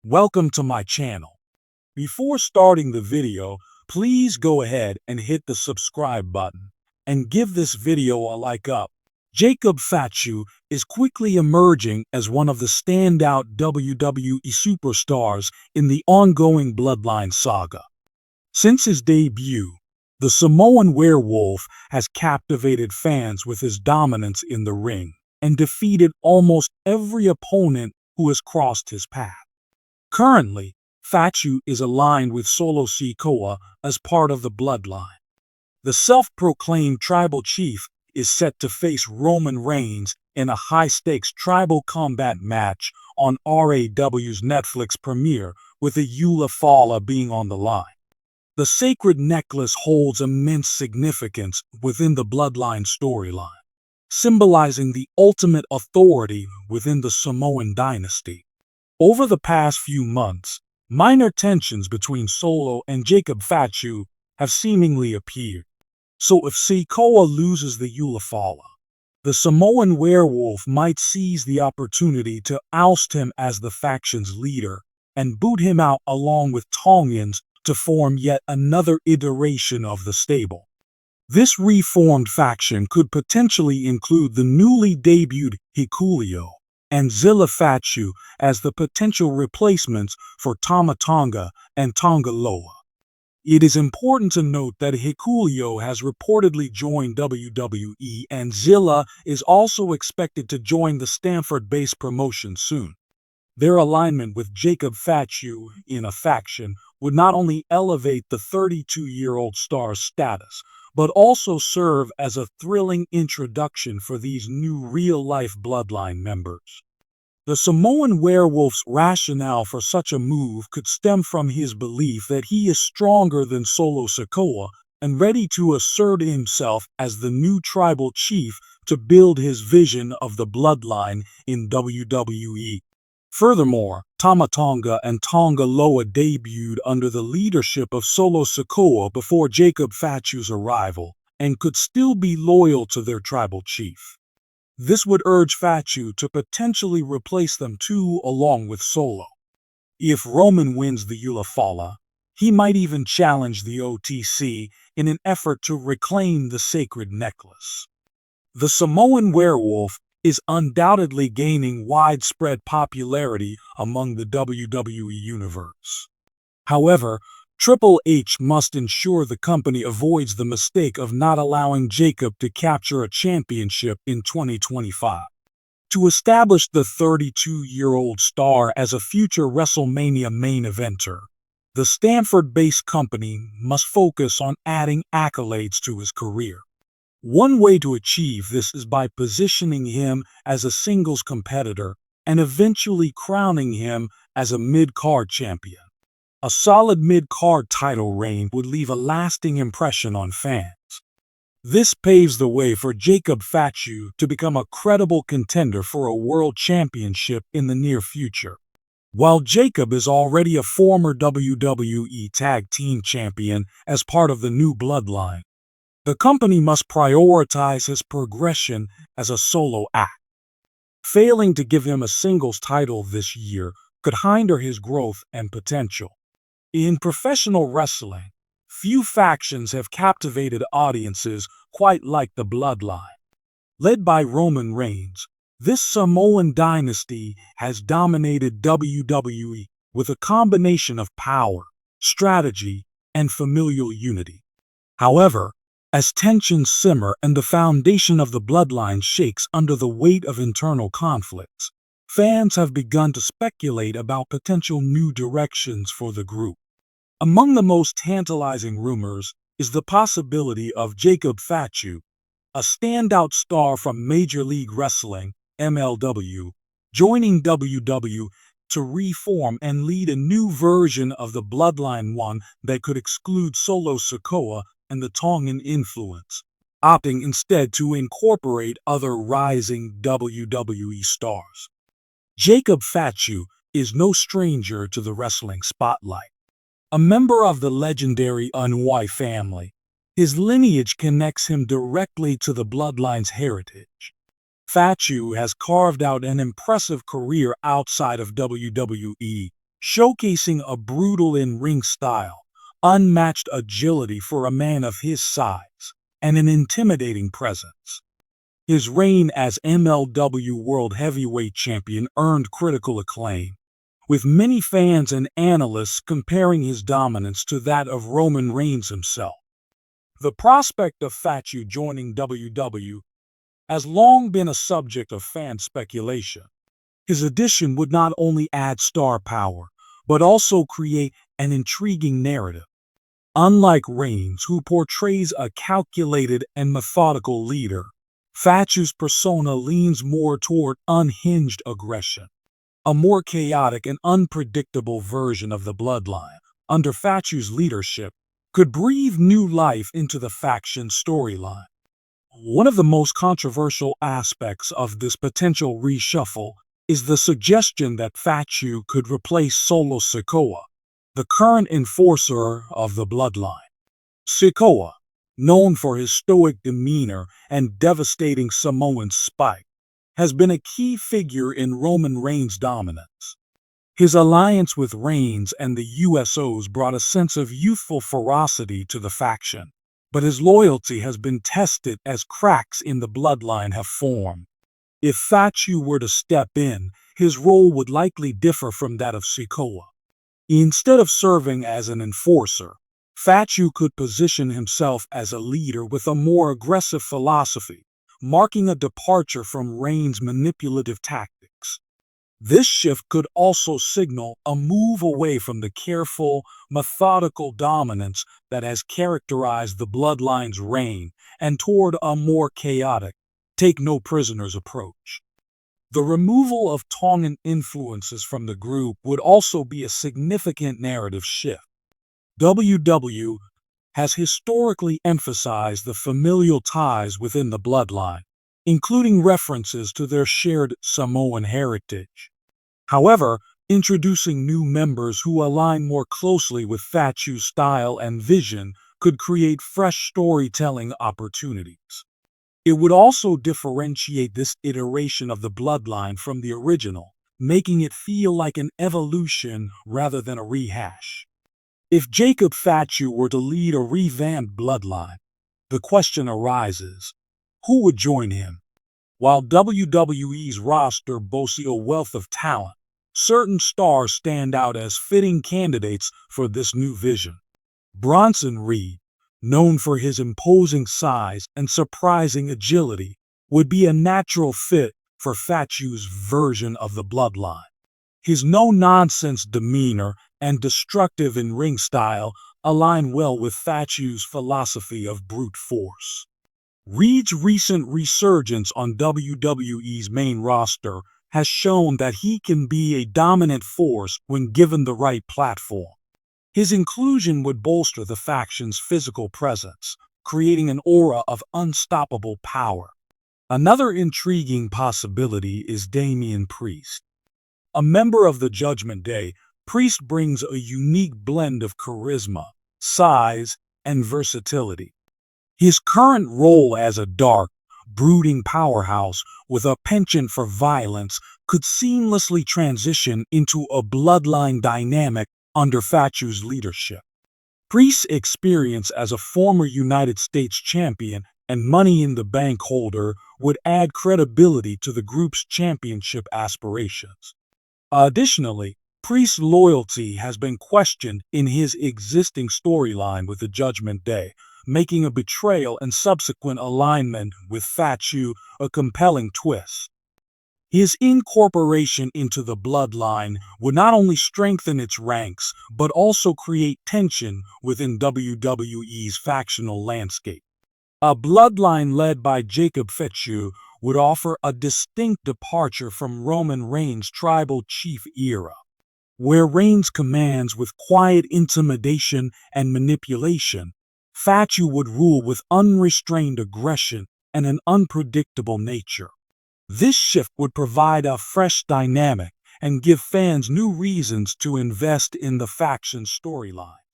Welcome to my channel. Before starting the video, please go ahead and hit the subscribe button and give this video a like up. Jacob Fatu is quickly emerging as one of the standout WWE superstars in the ongoing Bloodline saga. Since his debut, the Samoan werewolf has captivated fans with his dominance in the ring and defeated almost every opponent who has crossed his path. Currently, Fatu is aligned with Solo Sikoa as part of the Bloodline. The self-proclaimed tribal chief is set to face Roman Reigns in a high-stakes tribal combat match on RAW's Netflix premiere, with a Wwe being on the line. The sacred necklace holds immense significance within the Bloodline storyline, symbolizing the ultimate authority within the Samoan dynasty. Over the past few months, minor tensions between Solo and Jacob Fatu have seemingly appeared. So if Sikoa loses the Wwe, the Samoan werewolf might seize the opportunity to oust him as the faction's leader and boot him out along with Tongans to form yet another iteration of the stable. This reformed faction could potentially include the newly debuted Hikuleo and Zilla Fatu as the potential replacements for Tama Tonga and Tonga Loa. It is important to note that Hikuleo has reportedly joined WWE, and Zilla is also expected to join the Stamford-based promotion soon. Their alignment with Jacob Fatu in a faction would not only elevate the 32-year-old star's status, but also serve as a thrilling introduction for these new real-life Bloodline members. The Samoan werewolf's rationale for such a move could stem from his belief that he is stronger than Solo Sikoa and ready to assert himself as the new tribal chief to build his vision of the Bloodline in WWE. Furthermore, Tama Tonga and Tonga Loa debuted under the leadership of Solo Sikoa before Jacob Fatu's arrival and could still be loyal to their tribal chief. This would urge Fatu to potentially replace them too, along with Solo. If Roman wins the Wwe, he might even challenge the OTC in an effort to reclaim the sacred necklace. The Samoan werewolf is undoubtedly gaining widespread popularity among the WWE Universe. However, Triple H must ensure the company avoids the mistake of not allowing Jacob to capture a championship in 2025. To establish the 32-year-old star as a future WrestleMania main eventer, the Stamford-based company must focus on adding accolades to his career. One way to achieve this is by positioning him as a singles competitor and eventually crowning him as a mid-card champion. A solid mid-card title reign would leave a lasting impression on fans. This paves the way for Jacob Fatu to become a credible contender for a world championship in the near future. While Jacob is already a former WWE Tag Team Champion as part of the new Bloodline, the company must prioritize his progression as a solo act. Failing to give him a singles title this year could hinder his growth and potential. In professional wrestling, few factions have captivated audiences quite like the Bloodline. Led by Roman Reigns, this Samoan dynasty has dominated WWE with a combination of power, strategy, and familial unity. However, as tensions simmer and the foundation of the Bloodline shakes under the weight of internal conflicts, fans have begun to speculate about potential new directions for the group. Among the most tantalizing rumors is the possibility of Jacob Fatu, a standout star from Major League Wrestling, MLW, joining WWE to reform and lead a new version of the Bloodline, one that could exclude Solo Sikoa and the Tongan influence, opting instead to incorporate other rising WWE stars. Jacob Fatu is no stranger to the wrestling spotlight. A member of the legendary Wwe family, his lineage connects him directly to the Bloodline's heritage. Fatu has carved out an impressive career outside of WWE, showcasing a brutal in-ring style, unmatched agility for a man of his size, and an intimidating presence. His reign as MLW World Heavyweight Champion earned critical acclaim, with many fans and analysts comparing his dominance to that of Roman Reigns himself. The prospect of Fatu joining WWE has long been a subject of fan speculation. His addition would not only add star power, but also create an intriguing narrative. Unlike Reigns, who portrays a calculated and methodical leader, Fatu's persona leans more toward unhinged aggression, a more chaotic and unpredictable version of the Bloodline. Under Fatu's leadership, could breathe new life into the faction storyline. One of the most controversial aspects of this potential reshuffle is the suggestion that Fatu could replace Solo Sikoa, the current enforcer of the Bloodline. Sikoa, known for his stoic demeanor and devastating Samoan spike, has been a key figure in Roman Reigns' dominance. His alliance with Reigns and the USOs brought a sense of youthful ferocity to the faction, but his loyalty has been tested as cracks in the Bloodline have formed. If Fatu were to step in, his role would likely differ from that of Sikoa. Instead of serving as an enforcer, Fatu could position himself as a leader with a more aggressive philosophy, marking a departure from Reigns' manipulative tactics. This shift could also signal a move away from the careful, methodical dominance that has characterized the Bloodline's reign and toward a more chaotic, take-no-prisoners approach. The removal of Tongan influences from the group would also be a significant narrative shift. WWE has historically emphasized the familial ties within the Bloodline, including references to their shared Samoan heritage. However, introducing new members who align more closely with Fatu's style and vision could create fresh storytelling opportunities. It would also differentiate this iteration of the Bloodline from the original, making it feel like an evolution rather than a rehash. If Jacob Fatu were to lead a revamped Bloodline, the question arises, who would join him? While WWE's roster boasts a wealth of talent, certain stars stand out as fitting candidates for this new vision. Bronson Reed, known for his imposing size and surprising agility, would be a natural fit for Fatu's version of the Bloodline. His no-nonsense demeanor and destructive in-ring style align well with Fatu's philosophy of brute force. Reed's recent resurgence on WWE's main roster has shown that he can be a dominant force when given the right platform. His inclusion would bolster the faction's physical presence, creating an aura of unstoppable power. Another intriguing possibility is Damian Priest. A member of the Judgment Day, Priest brings a unique blend of charisma, size, and versatility. His current role as a dark, brooding powerhouse with a penchant for violence could seamlessly transition into a Bloodline dynamic under Fatu's leadership. Priest's experience as a former United States champion and Money in the Bank holder would add credibility to the group's championship aspirations. Additionally, Priest's loyalty has been questioned in his existing storyline with the Judgment Day, making a betrayal and subsequent alignment with Fatu a compelling twist. His incorporation into the Bloodline would not only strengthen its ranks, but also create tension within WWE's factional landscape. A Bloodline led by Jacob Fatu would offer a distinct departure from Roman Reigns' tribal chief era, where Reigns commands with quiet intimidation and manipulation. Fatu would rule with unrestrained aggression and an unpredictable nature. This shift would provide a fresh dynamic and give fans new reasons to invest in the faction's storyline.